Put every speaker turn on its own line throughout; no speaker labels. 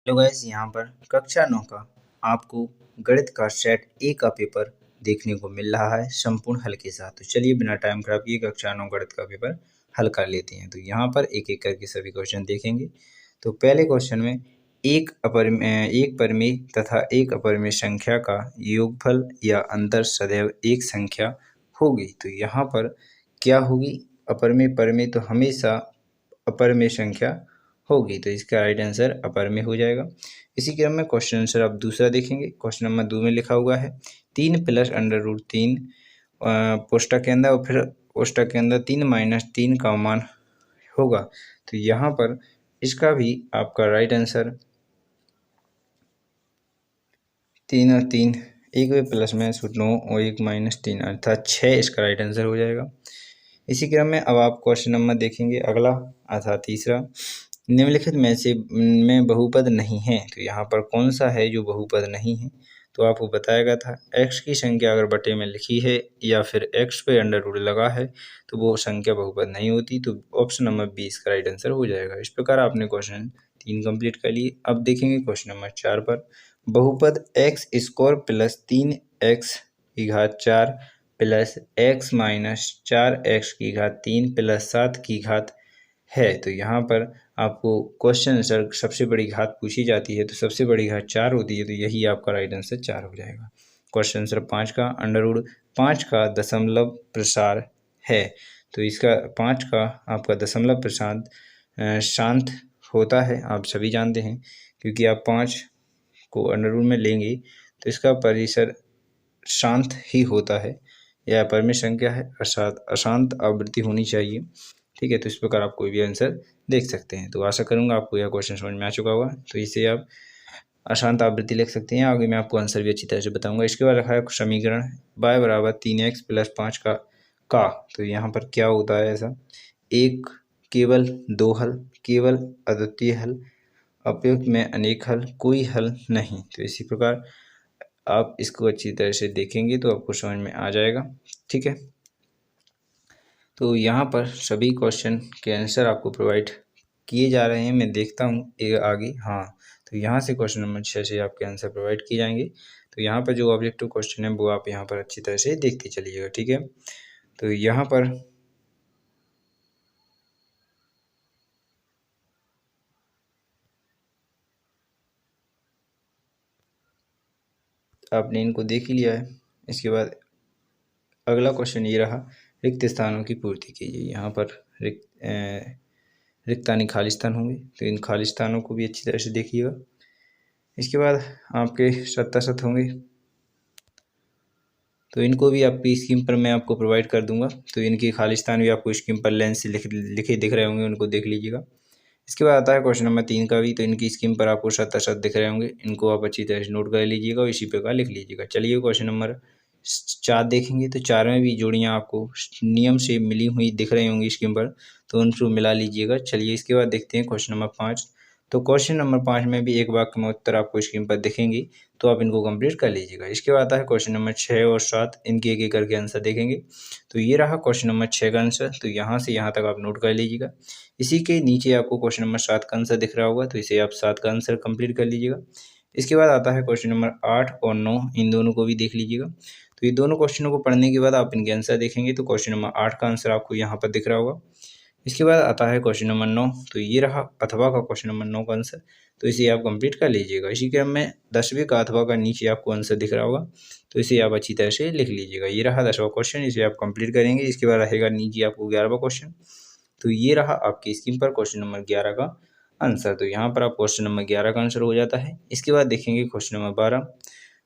Hello guys, यहाँ पर कक्षा 9 का आपको गणित का सेट ए का पेपर देखने को मिल रहा है संपूर्ण हल के साथ। तो चलिए बिना टाइम खराब किए कक्षा 9 गणित का पेपर हल कर लेते हैं। तो यहाँ पर एक एक करके सभी क्वेश्चन देखेंगे। तो पहले क्वेश्चन में एक परिमेय तथा एक अपरिमेय संख्या का योगफल या अंतर सदैव एक संख्या होगी। तो यहाँ पर क्या होगी? अपरिमेय परिमेय तो हमेशा अपरिमेय संख्या होगी, तो इसका राइट आंसर अपर में हो जाएगा। इसी क्रम में क्वेश्चन आंसर आप दूसरा देखेंगे। क्वेश्चन नंबर 2 में लिखा हुआ है 3 प्लस अंडर रूट 3 कोष्ठक के अंदर और फिर कोष्ठक के अंदर 3 माइनस 3 का मान होगा। तो यहाँ पर इसका भी आपका राइट आंसर 3 और 3 एक में प्लस में 9 और 1 माइनस 3 अर्थात 6 इसका राइट आंसर हो जाएगा। इसी क्रम में अब आप क्वेश्चन नंबर देखेंगे अगला अर्थात तीसरा, निम्नलिखित में से में बहुपद नहीं है। तो यहाँ पर कौन सा है जो बहुपद नहीं है? तो आपको बताया गया था x की संख्या अगर बटे में लिखी है या फिर x पे अंडर रूट लगा है तो वो संख्या बहुपद नहीं होती। तो ऑप्शन नंबर 20 का राइट आंसर हो जाएगा। इस प्रकार आपने क्वेश्चन 3 कंप्लीट कर लिए। अब देखेंगे क्वेश्चन नंबर 4 पर, बहुपद एक्स स्क्वायर प्लस 3x की घात 4 प्लस x माइनस 4x की घात 3 प्लस 7 की घात है। तो यहाँ पर आपको क्वेश्चन आंसर सबसे बड़ी घात पूछी जाती है तो सबसे बड़ी घात 4 होती है, तो यही आपका राइट आंसर 4 हो जाएगा। क्वेश्चन आंसर 5 का अंडर रूट 5 का दशमलव प्रसार है। तो इसका 5 का आपका दशमलव प्रसार शांत होता है, आप सभी जानते हैं, क्योंकि आप 5 को अंडर रूट में लेंगे तो इसका परिसर शांत ही होता है। यह अपरिमेय संख्या है अर्थात अशांत आवृत्ति होनी चाहिए। ठीक है, तो इस प्रकार आप कोई भी आंसर देख सकते हैं। तो आशा करूंगा आपको यह क्वेश्चन समझ में आ चुका होगा। तो इसे आप अशांत आवृत्ति लिख सकते हैं। आगे मैं आपको आंसर भी अच्छी तरह से बताऊंगा। इसके बाद रखा है समीकरण y बराबर 3x प्लस 5 का। तो यहाँ पर क्या होता है ऐसा? एक केवल दो हल, केवल अद्वितीय हल, उपयुक्त में अनेक हल, कोई हल नहीं। तो इसी प्रकार आप इसको अच्छी तरह से देखेंगे तो आपको समझ में आ जाएगा। ठीक है, तो यहाँ पर सभी क्वेश्चन के आंसर आपको प्रोवाइड किए जा रहे हैं। मैं देखता हूँ आगे। हाँ, तो यहाँ से क्वेश्चन नंबर 6 से आपके आंसर प्रोवाइड किए जाएंगे। तो यहाँ पर जो ऑब्जेक्टिव क्वेश्चन है वो आप यहाँ पर अच्छी तरह से देखते चलिएगा। ठीक है, तो यहाँ पर आपने इनको देख ही लिया है। इसके बाद अगला क्वेश्चन ये रहा, रिक्त स्थानों की पूर्ति कीजिए। यहाँ पर रिक्त यानी खाली स्थान होंगे, तो इन खाली स्थानों को भी अच्छी तरह से देखिएगा। इसके बाद आपके शत होंगे, तो इनको भी आपकी स्क्रीन पर मैं आपको प्रोवाइड कर दूंगा। तो इनके खाली स्थान भी आपको स्क्रीन पर लाइन से लिखे दिख रहे होंगे, उनको देख लीजिएगा। इसके बाद आता है क्वेश्चन नंबर 3 का भी। तो इनकी स्क्रीन पर आपको शत दिख रहे होंगे, इनको आप अच्छी तरह से नोट कर लीजिएगा और इसी प्रकार लिख लीजिएगा। चलिए क्वेश्चन नंबर 4 देखेंगे। तो 4 में भी जोड़ियाँ आपको नियम से मिली हुई दिख रही होंगी स्क्रीन पर, तो उनको मिला लीजिएगा। चलिए इसके बाद देखते हैं क्वेश्चन नंबर 5। तो क्वेश्चन नंबर 5 में भी एक वाक्य में उत्तर आपको स्क्रीन पर दिखेंगी, तो आप इनको कंप्लीट कर लीजिएगा। इसके बाद आता है क्वेश्चन नंबर 6 और 7, इनके एक एक करके आंसर देखेंगे। तो ये रहा क्वेश्चन नंबर 6 का आंसर, तो यहाँ से यहाँ तक आप नोट कर लीजिएगा। इसी के नीचे आपको क्वेश्चन नंबर 7 का आंसर दिख रहा होगा, तो इसे आप 7 का आंसर कंप्लीट कर लीजिएगा। इसके बाद आता है क्वेश्चन नंबर 8 और 9, इन दोनों को भी देख लीजिएगा। तो ये दोनों क्वेश्चनों को पढ़ने के बाद आप इनके आंसर देखेंगे। तो क्वेश्चन नंबर 8 का आंसर आपको यहाँ पर दिख रहा होगा। इसके बाद आता है क्वेश्चन नंबर 9, तो ये रहा अथवा का क्वेश्चन नंबर 9 का आंसर, तो इसे आप कंप्लीट कर लीजिएगा। इसी क्रम में 10वें का अथवा का नीचे आपको आंसर दिख रहा होगा, तो इसे आप अच्छी तरह से लिख लीजिएगा। ये रहा 10वां क्वेश्चन, इसे आप कंप्लीट करेंगे। इसके बाद रहेगा नीचे आपको 11वां क्वेश्चन। तो ये रहा आपकी स्क्रीन पर क्वेश्चन नंबर 11 का आंसर। तो यहाँ पर आप क्वेश्चन नंबर 11 का आंसर हो जाता है। इसके बाद देखेंगे क्वेश्चन नंबर 12।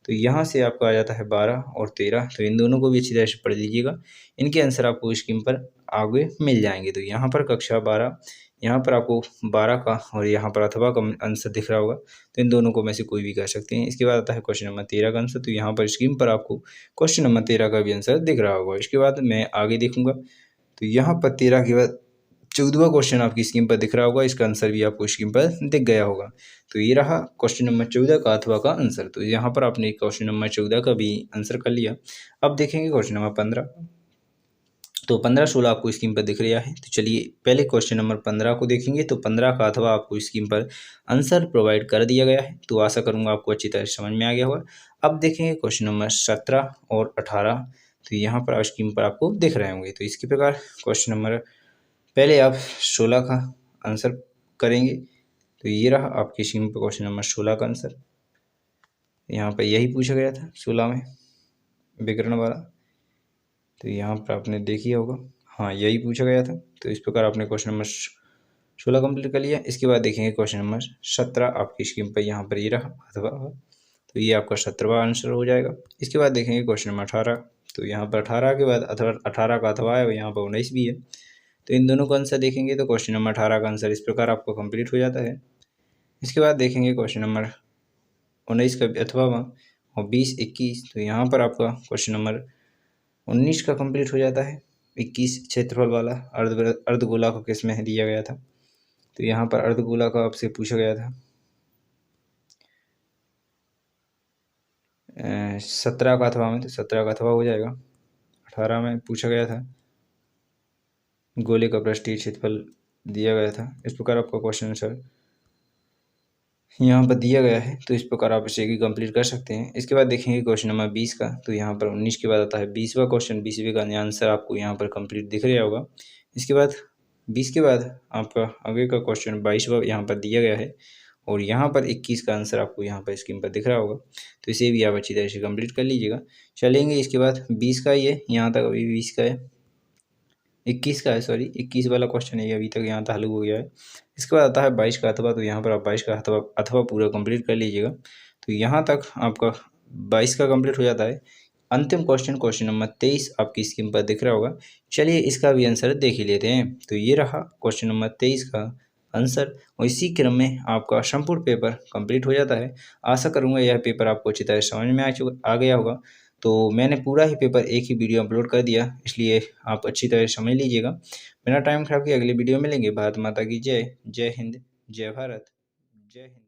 तो यहाँ से आपका आ जाता है 12 और 13, तो इन दोनों को भी अच्छी तरह से पढ़ लीजिएगा। इनके आंसर आपको स्क्रीन पर आगे मिल जाएंगे। तो यहाँ पर कक्षा 12, यहाँ पर आपको 12 का और यहाँ पर अथवा का आंसर दिख रहा होगा, तो इन दोनों को में से कोई भी कर सकते हैं। इसके बाद आता है क्वेश्चन नंबर 13 का आंसर, तो यहाँ पर स्क्रीन पर आपको क्वेश्चन नंबर 13 का भी आंसर दिख रहा होगा। इसके बाद मैं आगे देखूंगा, तो यहाँ पर 13 के बाद 14वां क्वेश्चन आपकी स्क्रीन पर दिख रहा होगा, इसका आंसर भी आपको स्क्रीन पर दिख गया होगा। तो ये रहा क्वेश्चन नंबर 14 का अथवा का आंसर। तो यहाँ पर आपने क्वेश्चन नंबर 14 का भी आंसर कर लिया। अब देखेंगे क्वेश्चन नंबर 15। तो 15 16 आपको स्क्रीन पर दिख रहा है। तो चलिए पहले क्वेश्चन नंबर 15 को देखेंगे। तो 15 का अथवा आपको स्क्रीन पर आंसर प्रोवाइड कर दिया गया है। तो आशा करूंगा आपको अच्छी तरह समझ में आ गया होगा। अब देखेंगे क्वेश्चन नंबर 17 और 18। तो यहाँ पर स्क्रीन पर आपको दिख रहे होंगे। तो इसके प्रकार क्वेश्चन नंबर पहले आप 16 का आंसर करेंगे। तो ये रहा आपकी स्क्रीन पर क्वेश्चन नंबर 16 का आंसर। यहाँ पर यही पूछा गया था 16 में व्याकरण वाला। तो यहाँ पर आपने देखी होगा, हाँ यही पूछा गया था। तो इस प्रकार आपने क्वेश्चन नंबर 16 कंप्लीट कर लिया। इसके बाद देखेंगे क्वेश्चन नंबर 17 आपकी स्क्रीन पर यहाँ पर ये रहा अथवा। तो ये आपका 17वां आंसर हो जाएगा। इसके बाद देखेंगे क्वेश्चन नंबर 18। तो यहाँ पर 18 के बाद अथवा 18 का अथवा है, यहाँ पर 19 भी है। तो इन दोनों का आंसर देखेंगे तो क्वेश्चन नंबर 18 का आंसर इस प्रकार आपको कंप्लीट हो जाता है। इसके बाद देखेंगे क्वेश्चन नंबर 19 का अथवा और 20 21। तो यहाँ पर आपका क्वेश्चन नंबर 19 का कंप्लीट हो जाता है। 21 क्षेत्रफल वाला अर्धगोला को किस में दिया गया था। तो यहाँ पर अर्धगोला का आपसे पूछा गया था 17 का अथवा में। तो 17 का अथवा हो जाएगा। 18 में पूछा गया था गोले का पृष्ठीय क्षेत्रफल दिया गया था। इस प्रकार आपका क्वेश्चन आंसर यहाँ पर दिया गया है। तो इस प्रकार आप इसे भी कंप्लीट कर सकते हैं। इसके बाद देखेंगे क्वेश्चन नंबर 20 का। तो यहाँ पर 19 के बाद आता है 20वां क्वेश्चन। 20वें का आंसर आपको यहाँ पर कंप्लीट दिख रहा होगा। इसके बाद 20 के बाद आपका आगे का क्वेश्चन 22वां यहाँ पर दिया गया है और यहाँ पर 21 का आंसर आपको यहाँ पर स्क्रीन पर दिख रहा होगा। तो इसे भी आप अच्छी तरह से कंप्लीट कर लीजिएगा। चलेंगे इसके बाद 20 का ही है, यहाँ तक अभी 20 का है, 21 का है, सॉरी 21 वाला क्वेश्चन है, अभी तक यहाँ तक हल हो गया है। इसके बाद आता है 22 का अथवा। तो यहाँ पर आप 22 का अथवा पूरा कंप्लीट कर लीजिएगा। तो यहाँ तक आपका 22 का कंप्लीट हो जाता है। अंतिम क्वेश्चन नंबर 23 आपकी स्क्रीन पर दिख रहा होगा। चलिए इसका भी आंसर देख ही लेते हैं। तो ये रहा क्वेश्चन नंबर 23 का आंसर और इसी क्रम में आपका संपूर्ण पेपर कंप्लीट हो जाता है। आशा करूँगा यह पेपर आपको अच्छी तरह समझ में आ गया होगा। तो मैंने पूरा ही पेपर एक ही वीडियो अपलोड कर दिया, इसलिए आप अच्छी तरह समझ लीजिएगा। बिना टाइम खराब किए अगली वीडियो मिलेंगे। भारत माता की जय। जय हिंद, जय भारत, जय हिंद।